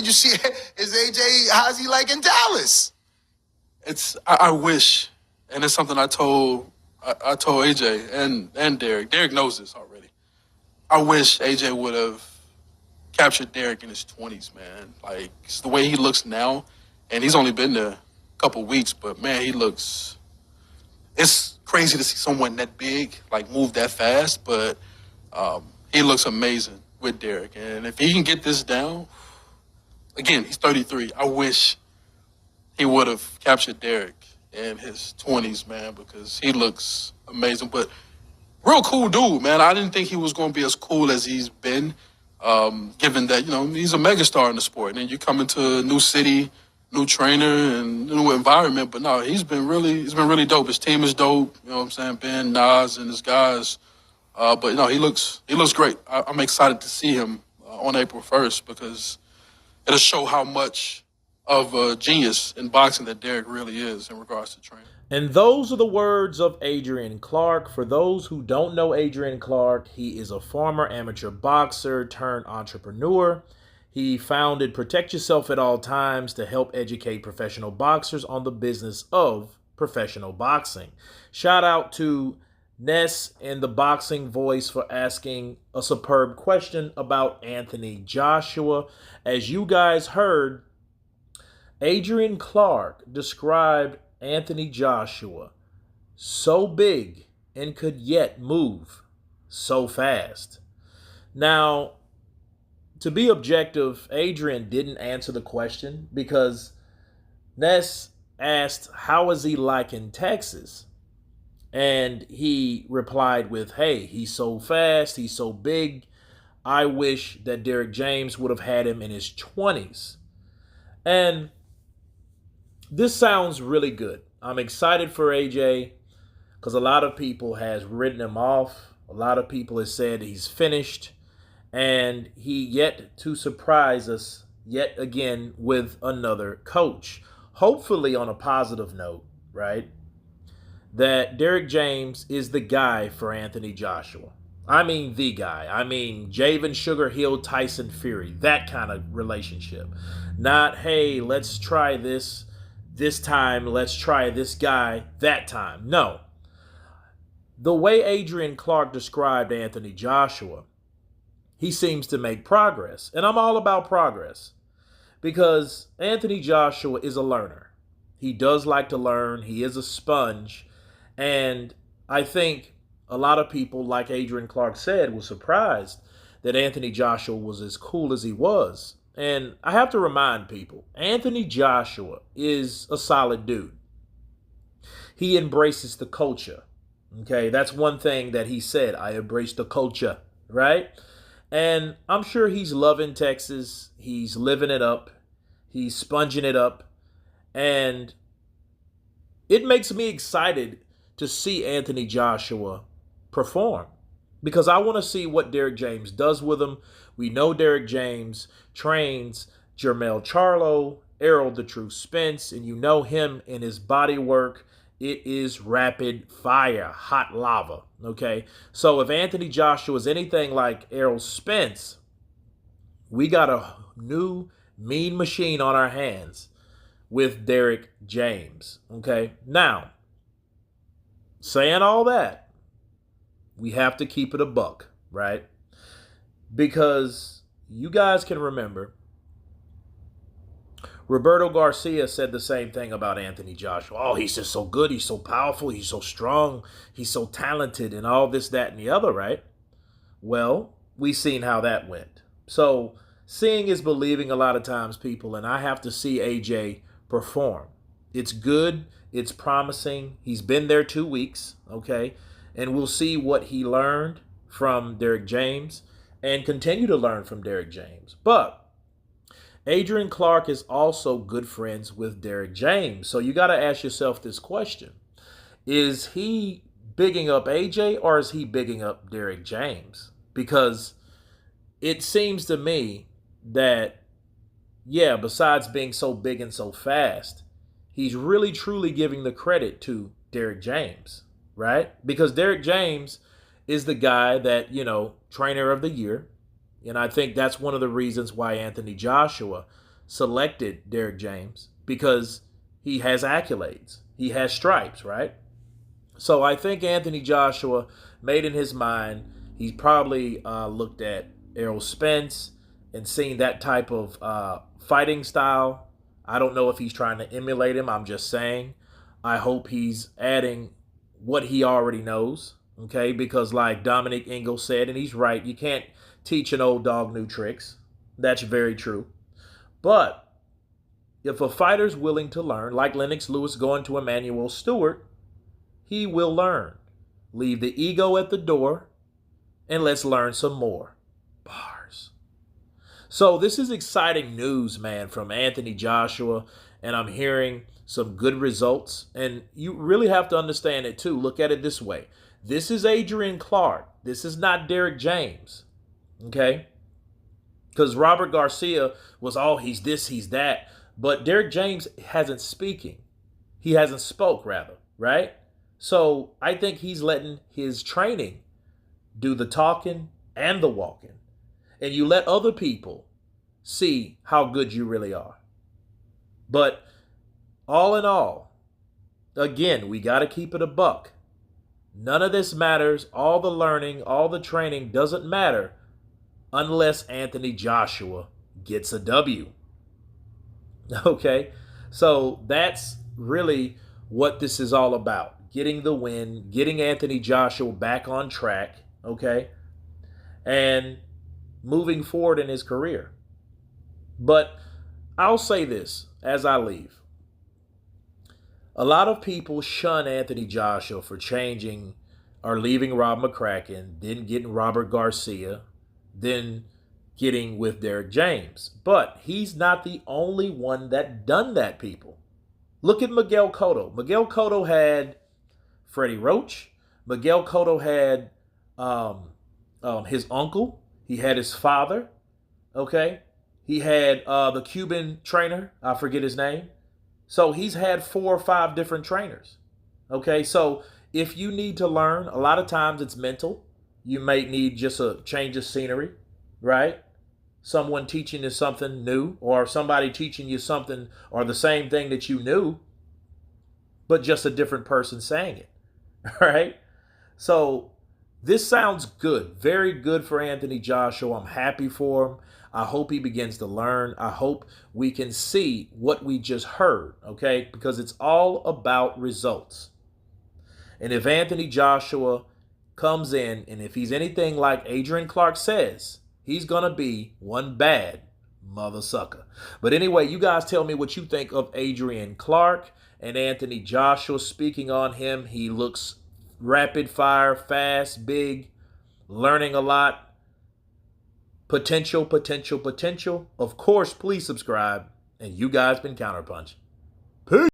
you see, is AJ, how's he like in Dallas? I wish, and it's something I told AJ and Derrick. Derrick knows this already. I wish AJ would have captured Derrick in his 20s, man. Like, it's the way he looks now, and he's only been there a couple weeks, but man, he looks. It's crazy to see someone that big like move that fast, but he looks amazing with Derrick. And if he can get this down, again, he's 33. I wish he would have captured Derrick in his 20s, man, because he looks amazing. But real cool dude, man. I didn't think he was going to be as cool as he's been, given that, he's a megastar in the sport. And then you come into a new city, new trainer, and new environment. But no, he's been really dope. His team is dope. You know what I'm saying? Ben, Nas, and his guys. But no, he looks great. I'm excited to see him on April 1st because it'll show how much of a genius in boxing that Derrick really is in regards to training. And those are the words of Adrian Clark. For those who don't know Adrian Clark, he is a former amateur boxer turned entrepreneur. He founded Protect Yourself at All Times to help educate professional boxers on the business of professional boxing. Shout out to Ness and the Boxing Voice for asking a superb question about Anthony Joshua. As you guys heard, Adrian Clark described Anthony Joshua so big and could yet move so fast. Now, to be objective, Adrian didn't answer the question because Ness asked, how is he like in Texas? And he replied with, hey, he's so fast, he's so big. I wish that Derrick James would have had him in his 20s. And this sounds really good. I'm excited for AJ because a lot of people has written him off. A lot of people have said he's finished. And he yet to surprise us yet again with another coach. Hopefully on a positive note, right? That Derrick James is the guy for Anthony Joshua. I mean the guy. I mean Javen Sugar Hill, Tyson Fury. That kind of relationship. Not, hey, let's try this time. Let's try this guy that time. No. The way Adrian Clark described Anthony Joshua, he seems to make progress. And I'm all about progress because Anthony Joshua is a learner. He does like to learn. He is a sponge. And I think a lot of people, like Adrian Clark said, were surprised that Anthony Joshua was as cool as he was. And I have to remind people, Anthony Joshua is a solid dude. He embraces the culture. Okay, that's one thing that he said. I embrace the culture, right? And I'm sure he's loving Texas. He's living it up. He's sponging it up. And it makes me excited to see Anthony Joshua perform because I want to see what Derrick James does with him. We know Derrick James trains Jermell Charlo, Errol the True Spence, and you know him in his body work. It is rapid fire, hot lava, okay? So if Anthony Joshua is anything like Errol Spence, we got a new mean machine on our hands with Derrick James, okay? Now, saying all that, we have to keep it a buck, right? Because you guys can remember, Roberto Garcia said the same thing about Anthony Joshua. Oh, he's just so good. He's so powerful. He's so strong. He's so talented and all this, that, and the other, right? Well, we seen how that went. So seeing is believing a lot of times, people, and I have to see AJ perform. It's good. It's promising. He's been there 2 weeks, okay? And we'll see what he learned from Derrick James and continue to learn from Derrick James. But Adrian Clark is also good friends with Derrick James. So you got to ask yourself this question. Is he bigging up AJ or is he bigging up Derrick James? Because it seems to me that, yeah, besides being so big and so fast, he's really truly giving the credit to Derrick James, right? Because Derrick James is the guy that, trainer of the year. And I think that's one of the reasons why Anthony Joshua selected Derrick James because he has accolades. He has stripes, right? So I think Anthony Joshua made in his mind, he's probably looked at Errol Spence and seen that type of fighting style. I don't know if he's trying to emulate him. I'm just saying. I hope he's adding what he already knows, okay? Because like Dominic Ingle said, and he's right, you can't teach an old dog new tricks. That's very true. But if a fighter's willing to learn, like Lennox Lewis going to Emmanuel Stewart, he will learn. Leave the ego at the door and let's learn some more. Bars. So this is exciting news, man, from Anthony Joshua, and I'm hearing some good results. And you really have to understand it too. Look at it this way. This is Adrian Clark. This is not Derrick James. Okay? Because Robert Garcia was, oh, he's this, he's that. But Derrick James hasn't speaking. He hasn't spoke, rather, right? So I think he's letting his training do the talking and the walking. And you let other people see how good you really are. But all in all, again, we got to keep it a buck. None of this matters. All the learning, all the training doesn't matter unless Anthony Joshua gets a W. Okay? So that's really what this is all about. Getting the win, getting Anthony Joshua back on track, okay? And moving forward in his career. But I'll say this as I leave. A lot of people shun Anthony Joshua for changing or leaving Rob McCracken, then getting Robert Garcia, then getting with Derrick James. But he's not the only one that done that, people. Look at Miguel Cotto. Miguel Cotto had Freddie Roach. Miguel Cotto had his uncle. He had his father. Okay? He had the Cuban trainer. I forget his name. So he's had 4 or 5 different trainers. Okay? So if you need to learn, a lot of times it's mental. You may need just a change of scenery, right? Someone teaching you something new, or somebody teaching you something or the same thing that you knew, but just a different person saying it. All right? So this sounds good. Very good for Anthony Joshua. I'm happy for him. I hope he begins to learn. I hope we can see what we just heard, okay? Because it's all about results. And if Anthony Joshua comes in, and if he's anything like Adrian Clark says, he's going to be one bad mother sucker. But anyway, you guys tell me what you think of Adrian Clark and Anthony Joshua. Speaking on him, he looks rapid fire, fast, big, learning a lot. Potential. Of course, please subscribe. And you guys been Counterpunch. Peace.